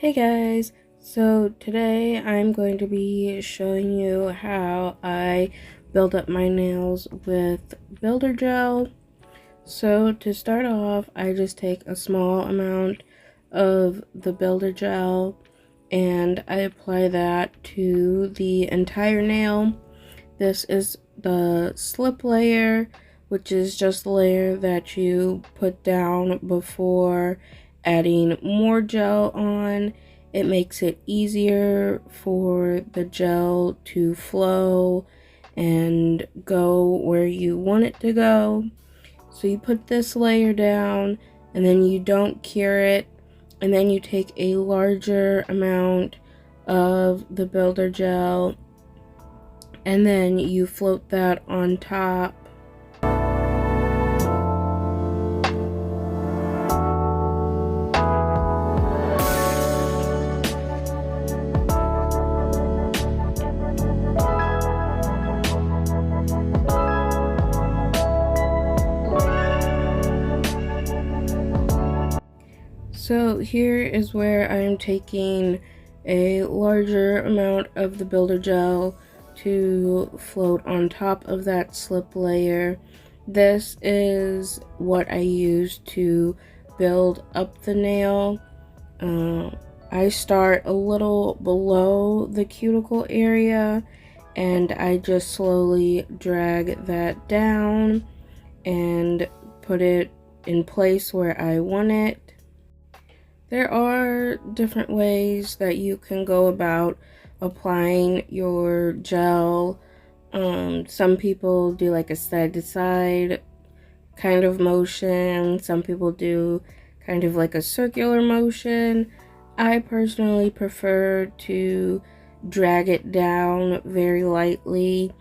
Hey guys, so today I'm going to be showing you how I build up my nails with builder gel. So to start off, I just take a small amount of the builder gel and I apply that to the entire nail. This is the slip layer, which is just the layer that you put down before adding more gel on. It makes it easier for the gel to flow and go where you want it to go. So you put this layer down and then you don't cure it, and then you take a larger amount of the builder gel and then you float that on top. So here is where I'm taking a larger amount of the builder gel to float on top of that slip layer. This is what I use to build up the nail. I start a little below the cuticle area and I just slowly drag that down and put it in place where I want it. There are different ways that you can go about applying your gel. Some people do like a side to side kind of motion. Some people do kind of like a circular motion. I personally prefer to drag it down very lightly.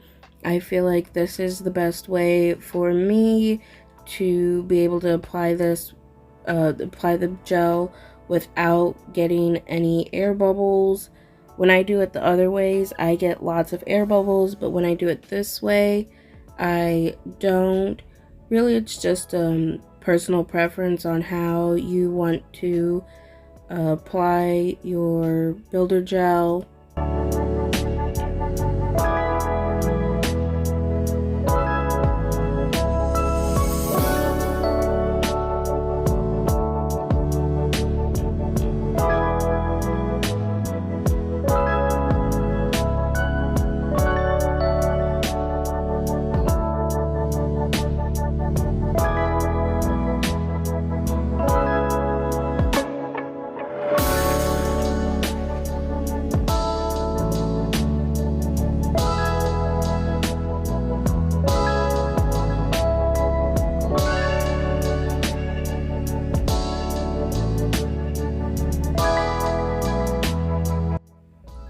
I feel like this is the best way for me to be able to apply the gel without getting any air bubbles. When I do it the other ways, I get lots of air bubbles, but when I do it this way, I don't. Really, it's just personal preference on how you want to apply your builder gel.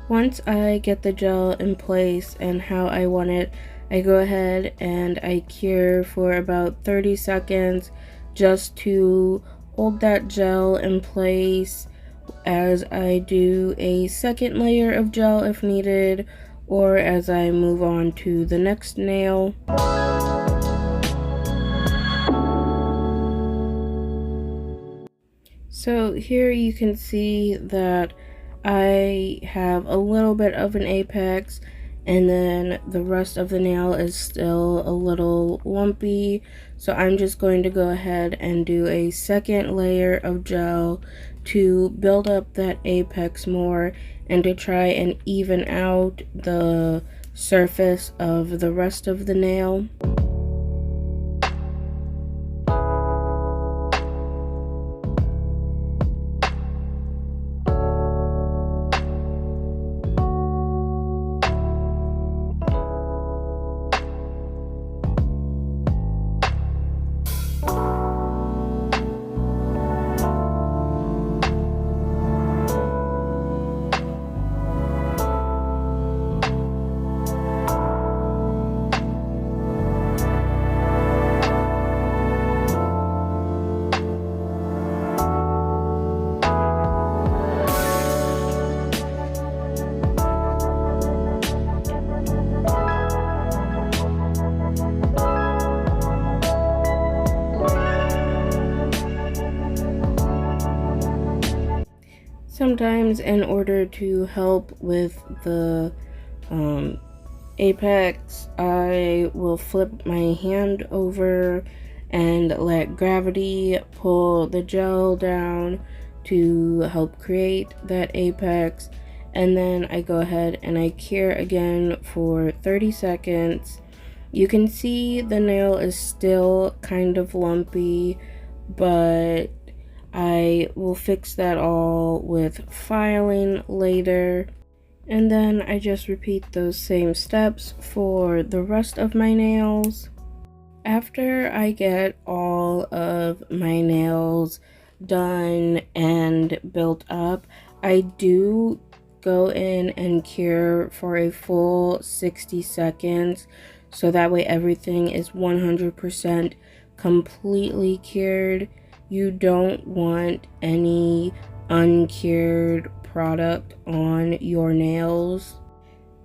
Once I get the gel in place and how I want it, I go ahead and I cure for about 30 seconds just to hold that gel in place as I do a second layer of gel if needed, or as I move on to the next nail. So here you can see that I have a little bit of an apex and then the rest of the nail is still a little lumpy. So I'm just going to go ahead and do a second layer of gel to build up that apex more and to try and even out the surface of the rest of the nail. Sometimes in order to help with the apex, I will flip my hand over and let gravity pull the gel down to help create that apex, and then I go ahead and I cure again for 30 seconds. You can see the nail is still kind of lumpy, but I will fix that all with filing later. And then I just repeat those same steps for the rest of my nails. After I get all of my nails done and built up, I do go in and cure for a full 60 seconds, so that way everything is 100% completely cured. You don't want any uncured product on your nails.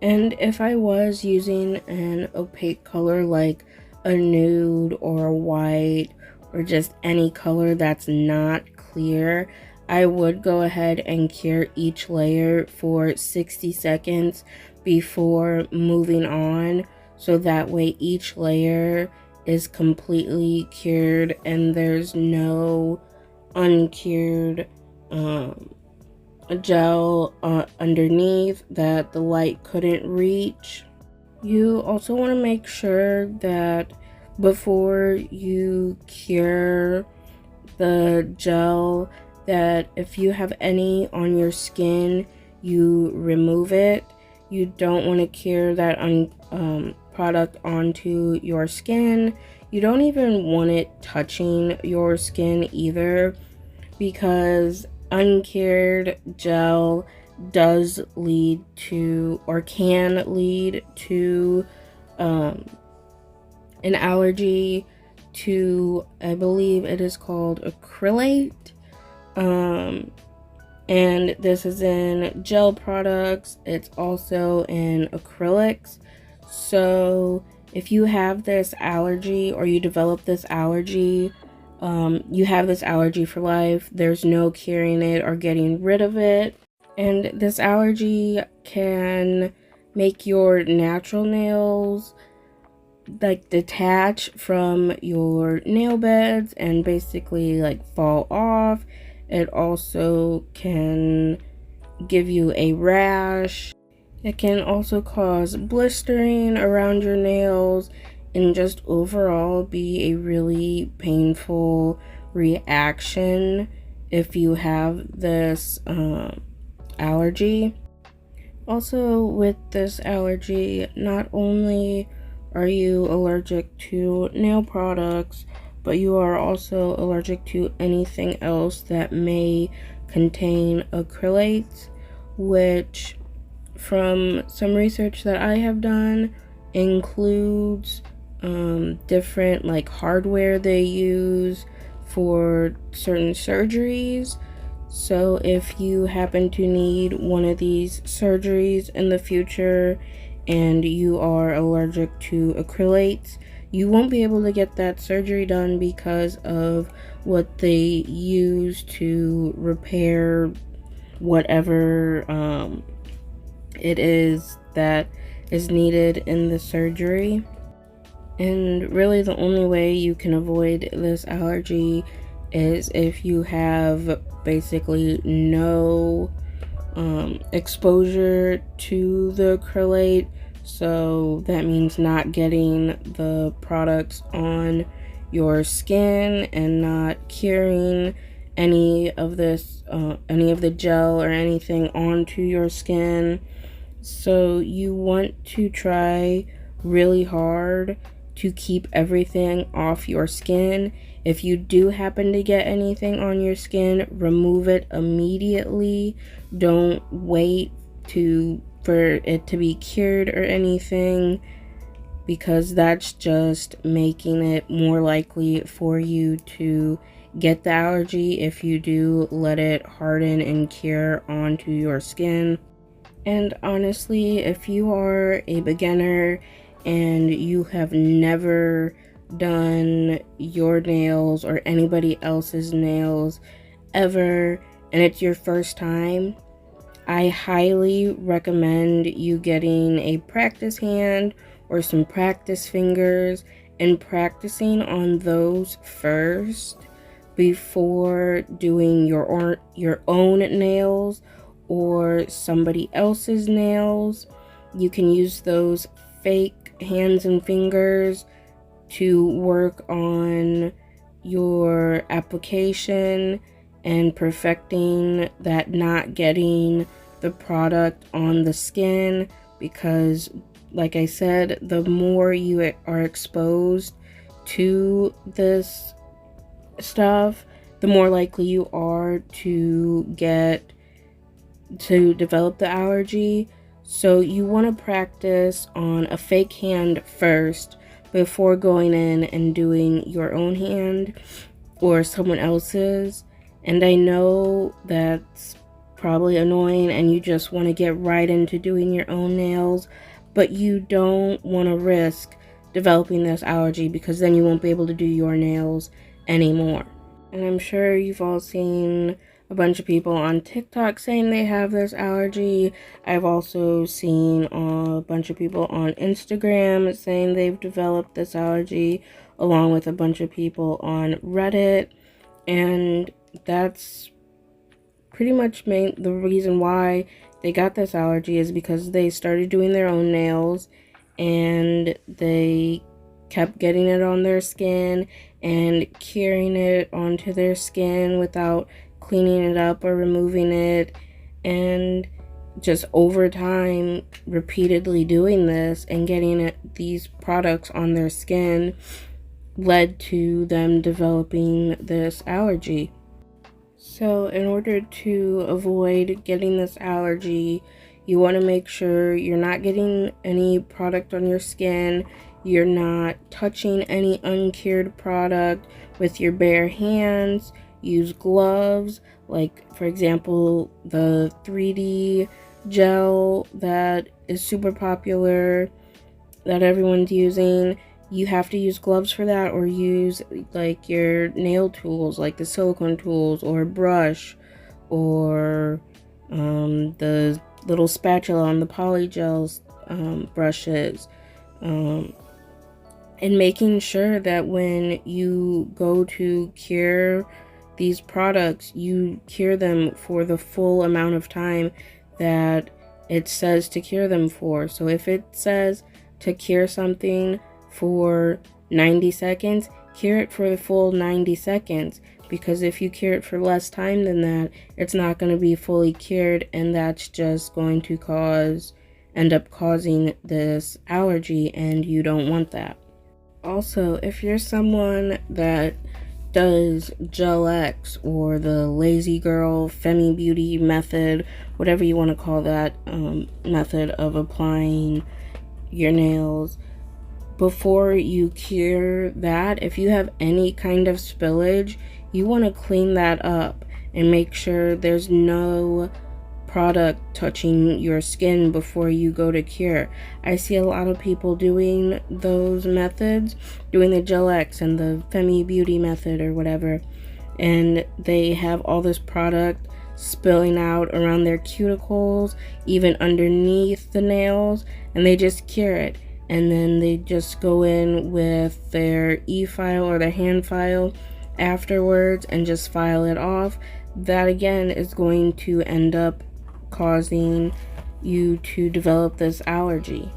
And if I was using an opaque color like a nude or a white or just any color that's not clear, I would go ahead and cure each layer for 60 seconds before moving on, so that way each layer is completely cured and there's no uncured gel underneath that the light couldn't reach. You also want to make sure that before you cure the gel, that if you have any on your skin, you remove it. You don't want to cure that product onto your skin. You don't even want it touching your skin either, because uncured gel does lead to, or can lead to, an allergy to, I believe it is called acrylate. And this is in gel products. It's also in acrylics. So if you have this allergy, or you develop this allergy, you have this allergy for life. There's no curing it or getting rid of it. And this allergy can make your natural nails like detach from your nail beds and basically like fall off. It also can give you a rash. It can also cause blistering around your nails and just overall be a really painful reaction if you have this allergy. Also, with this allergy, not only are you allergic to nail products, but you are also allergic to anything else that may contain acrylates, which from some research that I have done includes different like hardware they use for certain surgeries. So if you happen to need one of these surgeries in the future and you are allergic to acrylates, you won't be able to get that surgery done because of what they use to repair whatever it is that is needed in the surgery. And really the only way you can avoid this allergy is if you have basically no exposure to the acrylate. So that means not getting the products on your skin and not curing any of this, any of the gel or anything onto your skin. So you want to try really hard to keep everything off your skin. If you do happen to get anything on your skin, remove it immediately. Don't wait for it to be cured or anything, because that's just making it more likely for you to get the allergy if you do let it harden and cure onto your skin. And honestly, if you are a beginner and you have never done your nails or anybody else's nails ever, and it's your first time, I highly recommend you getting a practice hand or some practice fingers and practicing on those first before doing your own nails or somebody else's nails. You can use those fake hands and fingers to work on your application and perfecting that, not getting the product on the skin, because like I said, the more you are exposed to this stuff, the more likely you are to develop the allergy. So you want to practice on a fake hand first before going in and doing your own hand or someone else's. And I know that's probably annoying and you just want to get right into doing your own nails, but you don't want to risk developing this allergy, because then you won't be able to do your nails anymore. And I'm sure you've all seen a bunch of people on TikTok saying they have this allergy. I've also seen a bunch of people on Instagram saying they've developed this allergy, along with a bunch of people on Reddit. And that's pretty much the reason why they got this allergy, is because they started doing their own nails and they kept getting it on their skin and curing it onto their skin without cleaning it up or removing it. And just over time, repeatedly doing this and getting these products on their skin led to them developing this allergy. So in order to avoid getting this allergy, you want to make sure you're not getting any product on your skin, you're not touching any uncured product with your bare hands. Use gloves, like for example the 3D gel that is super popular that everyone's using. You have to use gloves for that, or use like your nail tools, like the silicone tools, or a brush, or the little spatula on the polygels brushes, and making sure that when you go to cure these products, you cure them for the full amount of time that it says to cure them for. So if it says to cure something for 90 seconds, cure it for the full 90 seconds, because if you cure it for less time than that, it's not going to be fully cured, and that's just going to end up causing this allergy, and you don't want that. Also, if you're someone that does Gel X or the Lazy Girl Femi Beauty method, whatever you want to call that method of applying your nails, before you cure that, if you have any kind of spillage, you want to clean that up and make sure there's no product touching your skin before you go to cure. I see a lot of people doing those methods, doing the Gel X and the Femi Beauty method or whatever, and they have all this product spilling out around their cuticles, even underneath the nails, and they just cure it. And then they just go in with their e-file or their hand file afterwards and just file it off. That again is going to end up causing you to develop this allergy.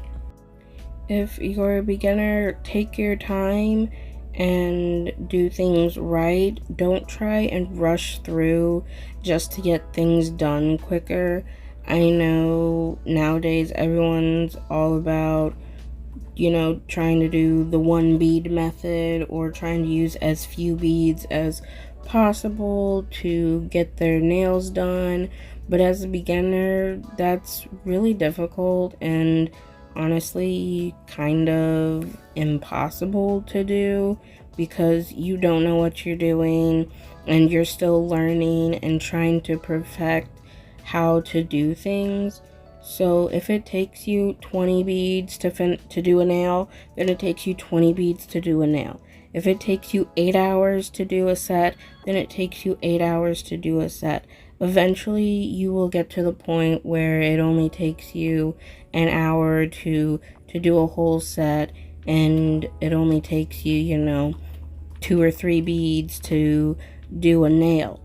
If you're a beginner, take your time and do things right. Don't try and rush through just to get things done quicker. I know nowadays everyone's all about trying to do the one bead method, or trying to use as few beads as possible to get their nails done. But as a beginner, that's really difficult and honestly kind of impossible to do, because you don't know what you're doing and you're still learning and trying to perfect how to do things. So if it takes you 20 beads to do a nail, then it takes you 20 beads to do a nail. If it takes you 8 hours to do a set, then it takes you 8 hours to do a set. Eventually you will get to the point where it only takes you an hour to do a whole set, and it only takes you, 2 or 3 beads to do a nail.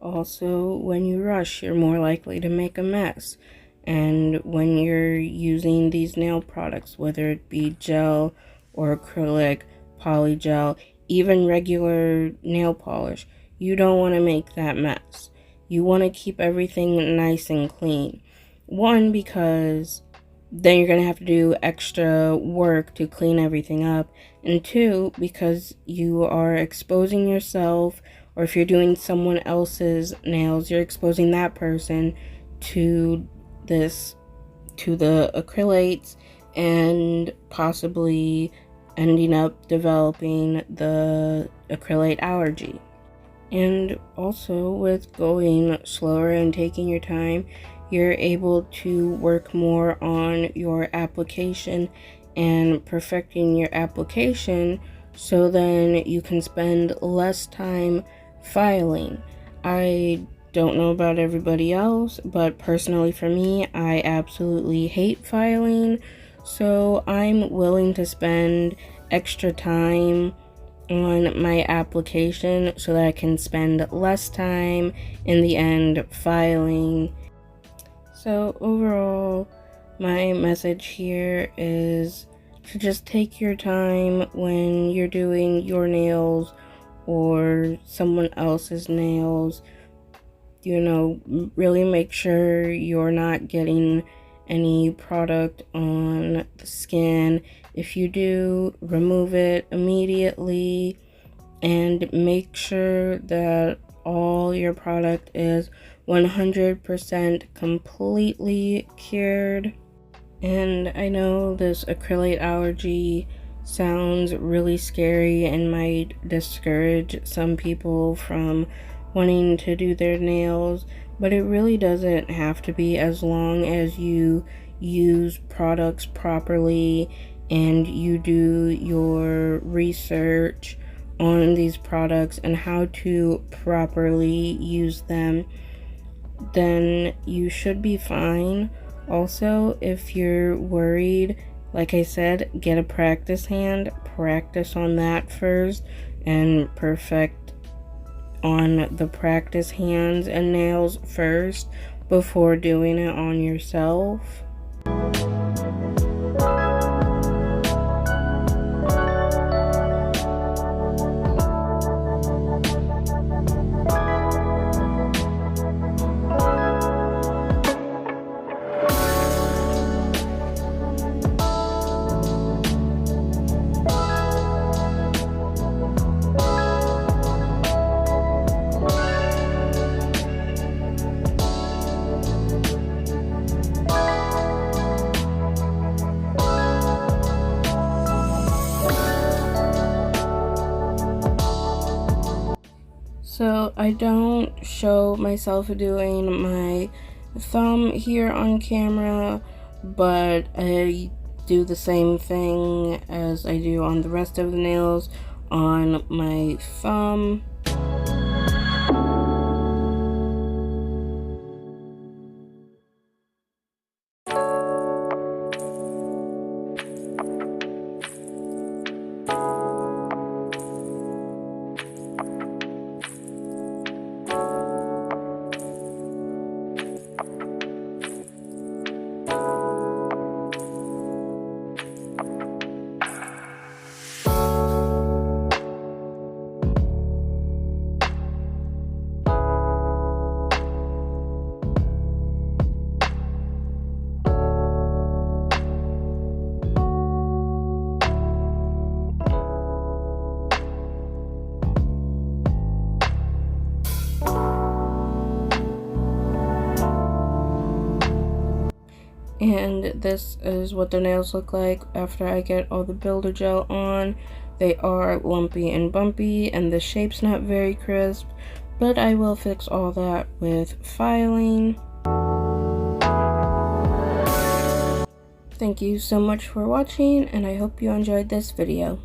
Also, when you rush, you're more likely to make a mess. And when you're using these nail products, whether it be gel or acrylic, polygel, even regular nail polish, you don't want to make that mess. You want to keep everything nice and clean. One, because then you're going to have to do extra work to clean everything up. And two, because you are exposing yourself, or if you're doing someone else's nails, you're exposing that person to the acrylates and possibly ending up developing the acrylate allergy. And also, with going slower and taking your time, you're able to work more on your application and perfecting your application, so then you can spend less time filing. I don't know about everybody else, but personally for me, I absolutely hate filing, so I'm willing to spend extra time on my application so that I can spend less time in the end filing. So overall, my message here is to just take your time when you're doing your nails or someone else's nails. Really make sure you're not getting any product on the skin. If you do, remove it immediately, and make sure that all your product is 100% completely cured. And I know this acrylate allergy sounds really scary and might discourage some people from wanting to do their nails, but it really doesn't have to be, as long as you use products properly and you do your research on these products and how to properly use them, then you should be fine. Also, if you're worried, like I said, get a practice hand, practice on that first, and perfect on the practice hands and nails first before doing it on yourself. So I don't show myself doing my thumb here on camera, but I do the same thing as I do on the rest of the nails on my thumb. And this is what the nails look like after I get all the builder gel on. They are lumpy and bumpy, and the shape's not very crisp, but I will fix all that with filing. Thank you so much for watching, and I hope you enjoyed this video.